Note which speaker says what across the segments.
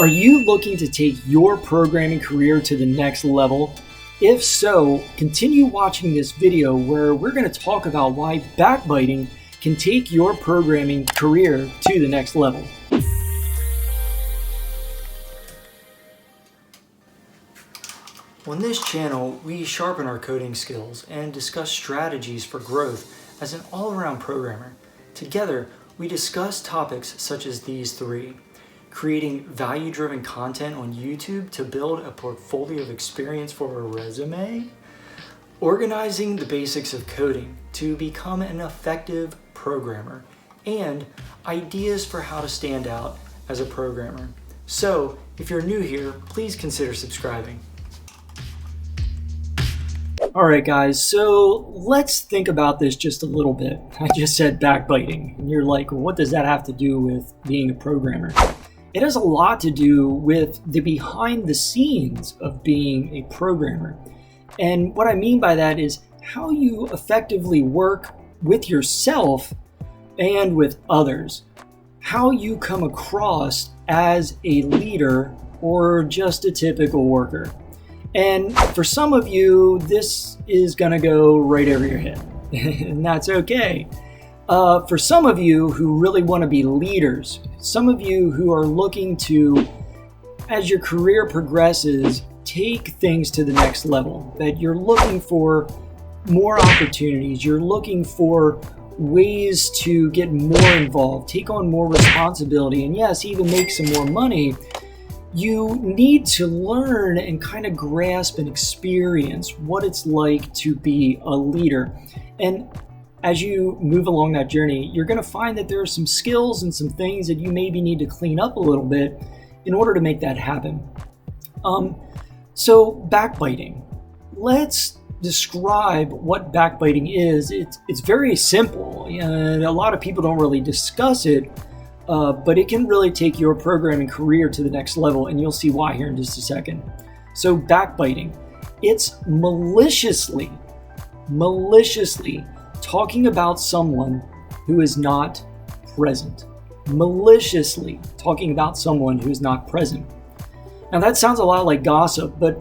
Speaker 1: Are you looking to take your programming career to the next level? If so, continue watching this video where we're going to talk about why backbiting can take your programming career to the next level. On this channel, we sharpen our coding skills and discuss strategies for growth as an all-around programmer. Together, we discuss topics such as these three: creating value-driven content on YouTube to build a portfolio of experience for a resume, organizing the basics of coding to become an effective programmer, and ideas for how to stand out as a programmer. So, if you're new here, please consider subscribing. Alright guys, so let's think about this just a little bit. I just said backbiting, and you're like, well, what does that have to do with being a programmer? It has a lot to do with the behind the scenes of being a programmer. And what I mean by that is how you effectively work with yourself and with others. How you come across as a leader or just a typical worker. And for some of you, this is gonna go right over your head, and that's okay. For some of you who really want to be leaders, some of you who are looking to, as your career progresses, take things to the next level, that you're looking for more opportunities, you're looking for ways to get more involved, take on more responsibility, and yes, even make some more money, you need to learn and kind of grasp and experience what it's like to be a leader. And as you move along that journey, you're going to find that there are some skills and some things that you maybe need to clean up a little bit in order to make that happen. So backbiting. Let's describe what backbiting is. It's very simple. A lot of people don't really discuss it, but it can really take your programming career to the next level, and you'll see why here in just a second. So backbiting, it's maliciously talking about someone who is not present. Maliciously talking about someone who is not present. Now that sounds a lot like gossip, but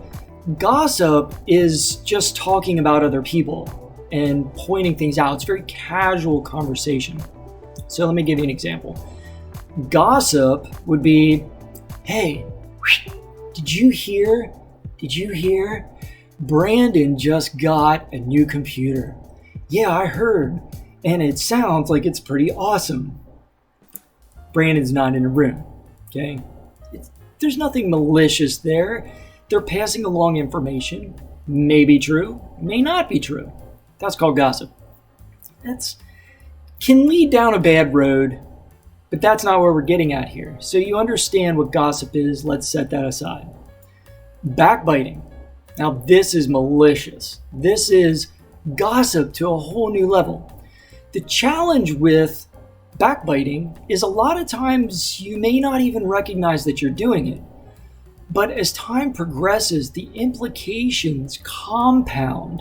Speaker 1: gossip is just talking about other people and pointing things out. It's very casual conversation. So let me give you an example. Gossip would be, hey, did you hear? Brandon just got a new computer. Yeah, I heard, and it sounds like it's pretty awesome. Brandon's not in the room, okay? There's nothing malicious there. They're passing along information. May be true, may not be true. That's called gossip. That can lead down a bad road, but that's not where we're getting at here. So you understand what gossip is. Let's set that aside. Backbiting. Now this is malicious. This is gossip to a whole new level. The challenge with backbiting is a lot of times you may not even recognize that you're doing it. But as time progresses, the implications compound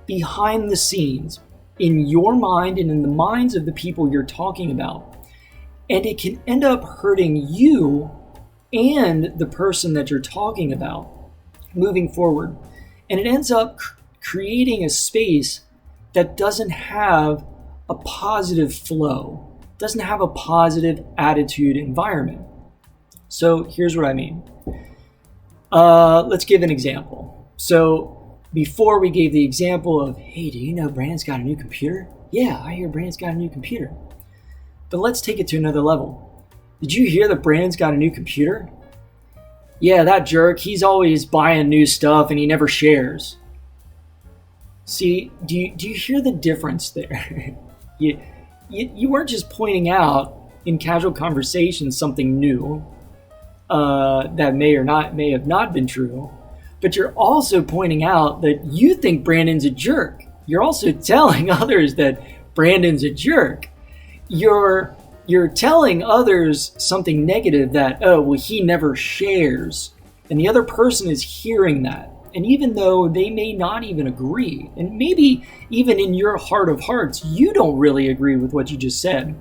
Speaker 1: behind the scenes in your mind and in the minds of the people you're talking about. And it can end up hurting you and the person that you're talking about moving forward. And it ends up creating a space that doesn't have a positive flow, doesn't have a positive attitude environment. So here's what I mean. Let's give an example. So before we gave the example of, hey, do you know Brandon's got a new computer? Yeah, I hear Brandon's got a new computer. But let's take it to another level. Did you hear that Brandon's got a new computer? Yeah, that jerk, he's always buying new stuff and he never shares. See, do you hear the difference there? you weren't just pointing out in casual conversation something new that may have not been true, but you're also pointing out that you think Brandon's a jerk. You're also telling others that Brandon's a jerk. You're telling others something negative that, oh, well, he never shares. And the other person is hearing that. And even though they may not even agree, and maybe even in your heart of hearts, you don't really agree with what you just said,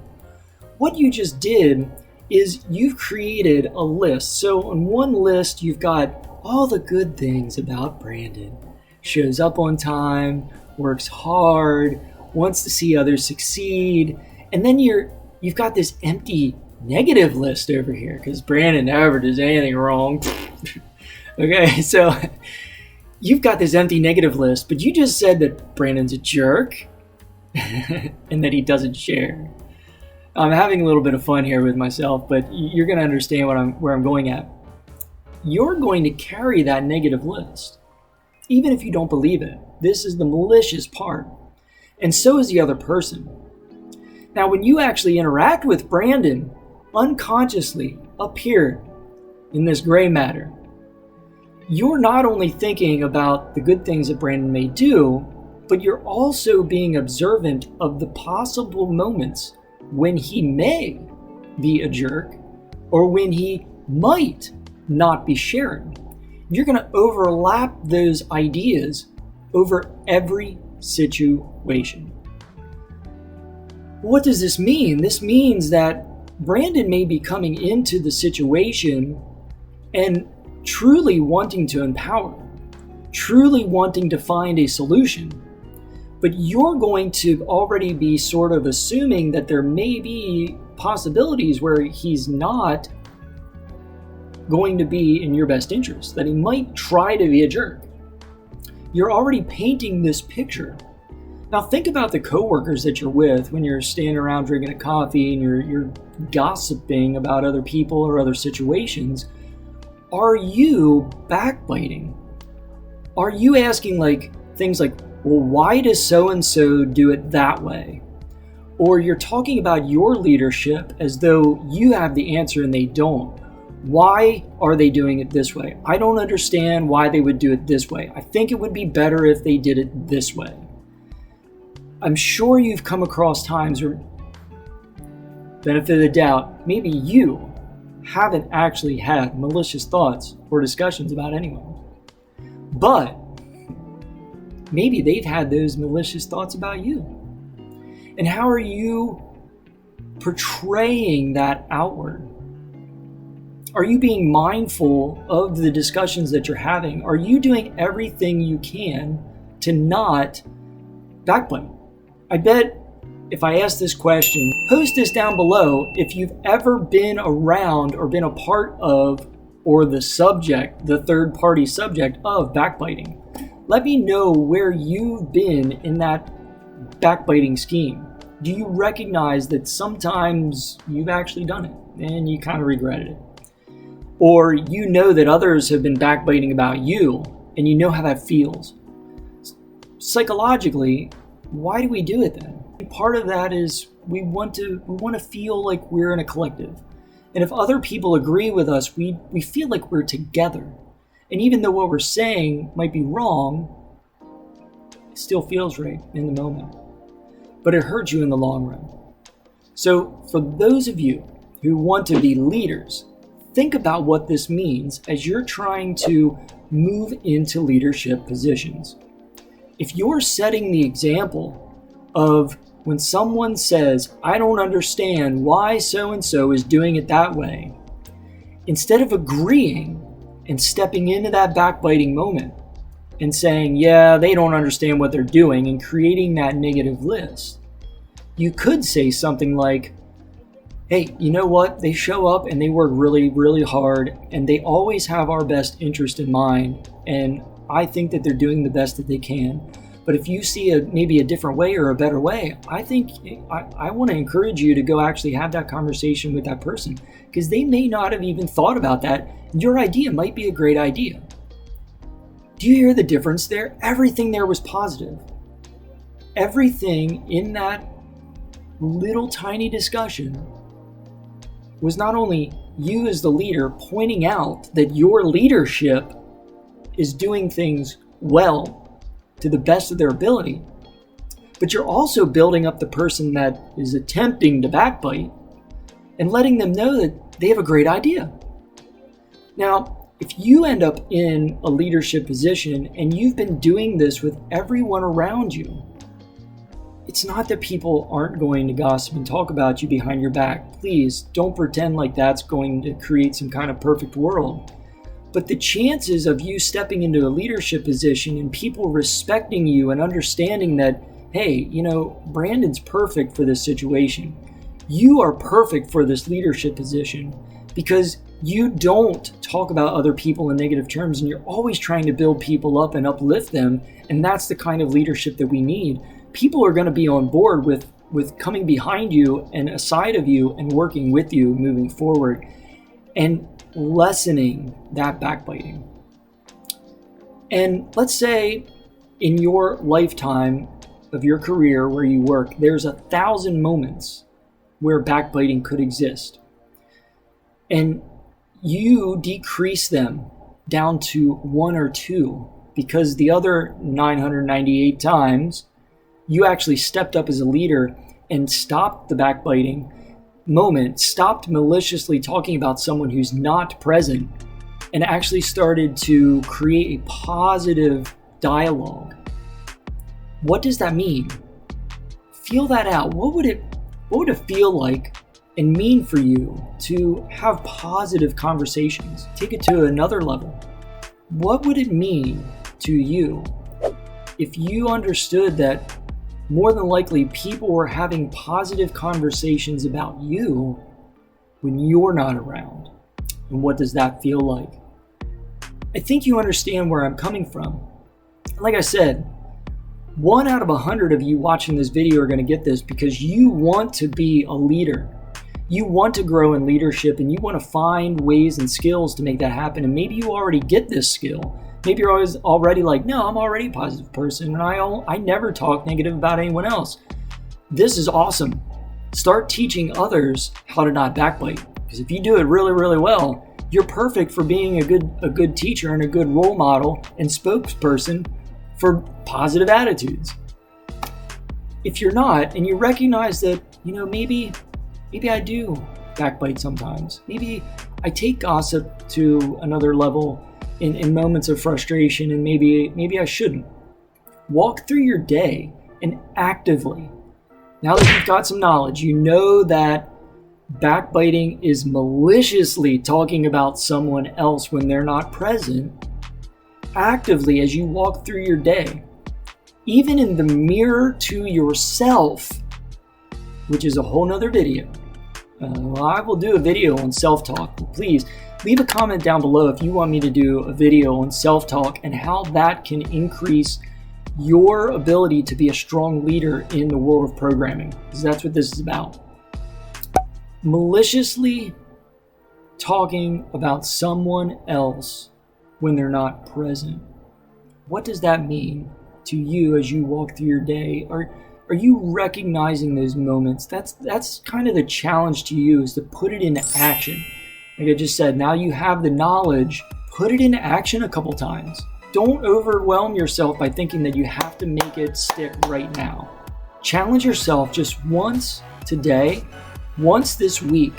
Speaker 1: what you just did is you've created a list. So on one list, you've got all the good things about Brandon. Shows up on time, works hard, wants to see others succeed. And then you've got this empty negative list over here because Brandon never does anything wrong. Okay, so you've got this empty negative list, but you just said that Brandon's a jerk and that he doesn't share. I'm having a little bit of fun here with myself, but you're going to understand where I'm going at. You're going to carry that negative list, even if you don't believe it. This is the malicious part, and so is the other person. Now, when you actually interact with Brandon, unconsciously up here in this gray matter, you're not only thinking about the good things that Brandon may do, but you're also being observant of the possible moments when he may be a jerk or when he might not be sharing. You're going to overlap those ideas over every situation. What does this mean? This means that Brandon may be coming into the situation and truly wanting to empower, truly wanting to find a solution. But you're going to already be sort of assuming that there may be possibilities where he's not going to be in your best interest, that he might try to be a jerk. You're already painting this picture. Now think about the coworkers that you're with when you're standing around drinking a coffee and you're gossiping about other people or other situations. Are you backbiting? Are you asking things like, well, why does so-and-so do it that way? Or you're talking about your leadership as though you have the answer and they don't. Why are they doing it this way? I don't understand why they would do it this way. I think it would be better if they did it this way. I'm sure you've come across times where, benefit of the doubt, maybe you haven't actually had malicious thoughts or discussions about anyone. But maybe they've had those malicious thoughts about you. And how are you portraying that outward? Are you being mindful of the discussions that you're having? Are you doing everything you can to not backbite? I bet if I ask this question, post this down below if you've ever been around or been a part of or the subject, the third party subject of backbiting. Let me know where you've been in that backbiting scheme. Do you recognize that sometimes you've actually done it and you kind of regretted it? Or you know that others have been backbiting about you and you know how that feels. Psychologically, why do we do it then? Part of that is we want to feel like we're in a collective. And if other people agree with us, we feel like we're together. And even though what we're saying might be wrong, it still feels right in the moment. But it hurts you in the long run. So for those of you who want to be leaders, think about what this means as you're trying to move into leadership positions. If you're setting the example of when someone says, I don't understand why so-and-so is doing it that way, instead of agreeing and stepping into that backbiting moment and saying, yeah, they don't understand what they're doing and creating that negative list, you could say something like, hey, you know what? They show up and they work really, really hard and they always have our best interest in mind. And I think that they're doing the best that they can. But if you see maybe a different way or a better way, I think I want to encourage you to go actually have that conversation with that person because they may not have even thought about that. Your idea might be a great idea. Do you hear the difference there? Everything there was positive. Everything in that little tiny discussion was not only you as the leader pointing out that your leadership is doing things well to the best of their ability, but you're also building up the person that is attempting to backbite and letting them know that they have a great idea. Now, if you end up in a leadership position and you've been doing this with everyone around you, it's not that people aren't going to gossip and talk about you behind your back. Please don't pretend like that's going to create some kind of perfect world. But the chances of you stepping into a leadership position and people respecting you and understanding that, hey, Brandon's perfect for this situation. You are perfect for this leadership position because you don't talk about other people in negative terms, and you're always trying to build people up and uplift them. And that's the kind of leadership that we need. People are going to be on board with coming behind you and aside of you and working with you moving forward and lessening that backbiting. And let's say in your lifetime of your career where you work, there's 1,000 moments where backbiting could exist. And you decrease them down to 1 or 2 because the other 998 times you actually stepped up as a leader and stopped the backbiting moment, stopped maliciously talking about someone who's not present, and actually started to create a positive dialogue. What does that mean? Feel that out. What would it feel like and mean for you to have positive conversations? Take it to another level. What would it mean to you if you understood that more than likely people were having positive conversations about you when you're not around? And what does that feel like? I think you understand where I'm coming from. Like I said, 1 out of 100 of you watching this video are going to get this because you want to be a leader. You want to grow in leadership and you want to find ways and skills to make that happen. And maybe you already get this skill. Maybe you're already like, no, I'm already a positive person and I never talk negative about anyone else. This is awesome. Start teaching others how to not backbite. Because if you do it really, really well, you're perfect for being a good teacher and a good role model and spokesperson for positive attitudes. If you're not, and you recognize that, maybe I do backbite sometimes. Maybe I take gossip to another level in moments of frustration, and maybe I shouldn't. Walk through your day and actively, now that you've got some knowledge, you know that backbiting is maliciously talking about someone else when they're not present. Actively, as you walk through your day, even in the mirror to yourself, which is a whole nother video. I will do a video on self-talk. Please leave a comment down below if you want me to do a video on self-talk and how that can increase your ability to be a strong leader in the world of programming, because that's what this is about. Maliciously talking about someone else when they're not present. What does that mean to you as you walk through your day? Are you recognizing those moments? That's kind of the challenge to you, is to put it into action. Like I just said, now you have the knowledge, put it into action a couple times. Don't overwhelm yourself by thinking that you have to make it stick right now. Challenge yourself just once today, once this week,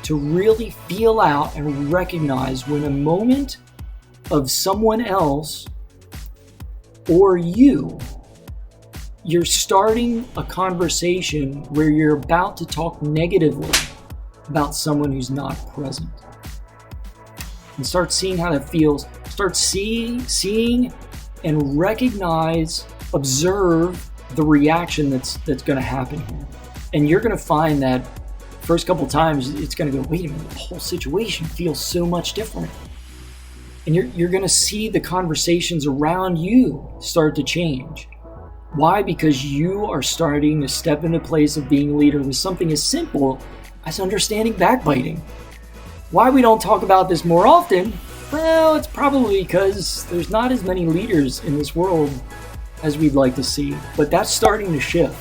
Speaker 1: to really feel out and recognize when a moment of someone else or you're starting a conversation where you're about to talk negatively about someone who's not present. And start seeing how that feels. Start seeing and recognize, observe the reaction that's going to happen here. And you're going to find that first couple times it's going to go, wait a minute, the whole situation feels so much different. And you're going to see the conversations around you start to change. Why? Because you are starting to step into place of being a leader with something as simple as understanding backbiting. Why we don't talk about this more often? Well, it's probably because there's not as many leaders in this world as we'd like to see. But that's starting to shift.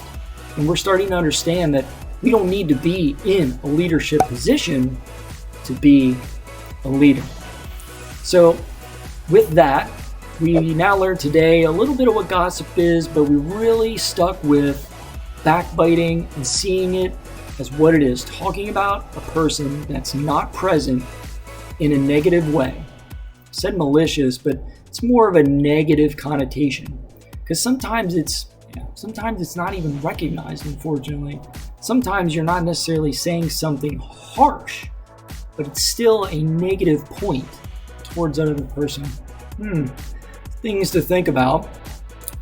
Speaker 1: And we're starting to understand that we don't need to be in a leadership position to be a leader. So with that, we now learned today a little bit of what gossip is, but we really stuck with backbiting and seeing it as what it is, talking about a person that's not present in a negative way. I said malicious, but it's more of a negative connotation, because sometimes it's Sometimes it's not even recognized, unfortunately. Sometimes you're not necessarily saying something harsh, but it's still a negative point towards another person. Things to think about.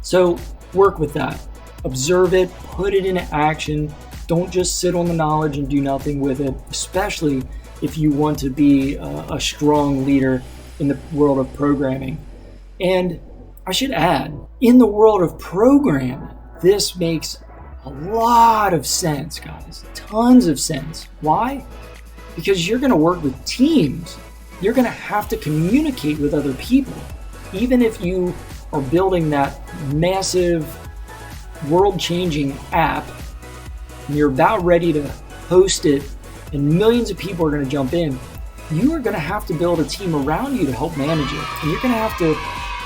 Speaker 1: So work with that. Observe it, put it into action. Don't just sit on the knowledge and do nothing with it, especially if you want to be a strong leader in the world of programming. And I should add, in the world of programming, this makes a lot of sense, guys. Tons of sense. Why? Because you're going to work with teams. You're going to have to communicate with other people. Even if you are building that massive, world-changing app, and you're about ready to host it, and millions of people are going to jump in, you are going to have to build a team around you to help manage it. And you're going to have to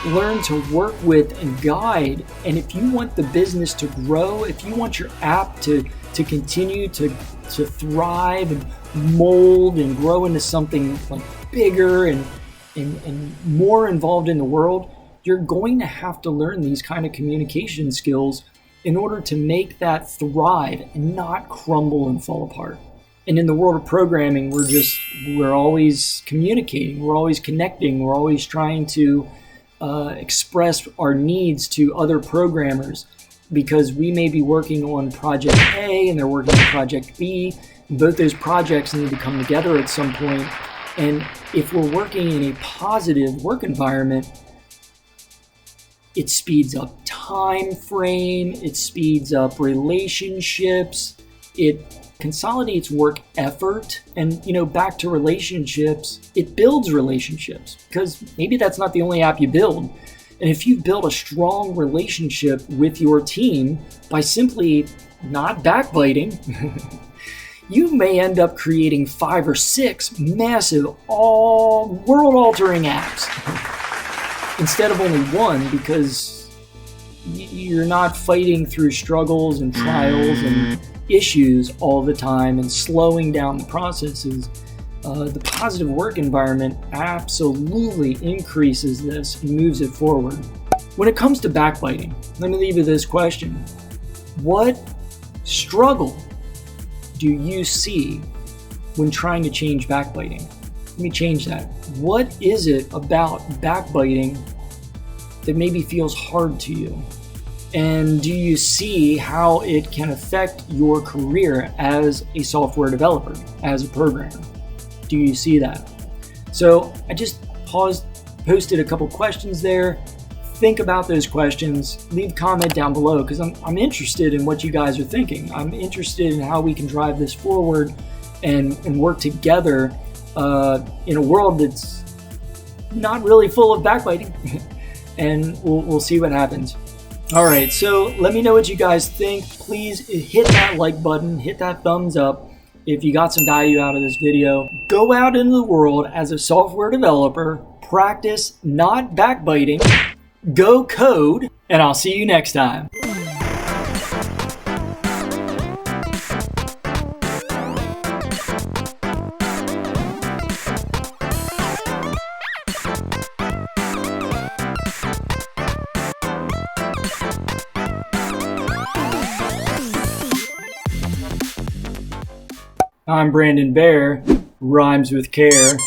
Speaker 1: learn to work with and guide. And if you want the business to grow, if you want your app to continue to thrive and mold and grow into something like bigger and more involved in the world, you're going to have to learn these kind of communication skills in order to make that thrive and not crumble and fall apart. And in the world of programming, we're always communicating, we're always connecting, we're always trying to express our needs to other programmers, because we may be working on project A and they're working on project B. Both those projects need to come together at some point. And if we're working in a positive work environment, it speeds up time frame, it speeds up relationships, it consolidates work effort, and back to relationships, it builds relationships, because maybe that's not the only app you build. And if you build a strong relationship with your team by simply not backbiting, you may end up creating 5 or 6 massive, all world-altering apps instead of only one, because you're not fighting through struggles and trials and issues all the time and slowing down the processes. The positive work environment absolutely increases this and moves it forward. When it comes to backbiting, let me leave you this question. What struggle do you see when trying to change backbiting? Let me change that. What is it about backbiting that maybe feels hard to you? And do you see how it can affect your career as a software developer, as a programmer? Do you see that? So I just posted a couple questions there. Think about those questions. Leave a comment down below, because I'm interested in what you guys are thinking. I'm interested in how we can drive this forward and work together in a world that's not really full of backbiting. And we'll see what happens. All right, so let me know what you guys think. Please hit that like button, hit that thumbs up if you got some value out of this video. Go out into the world as a software developer, practice not backbiting, go code, and I'll see you next time. I'm Brandon Bear, rhymes with care.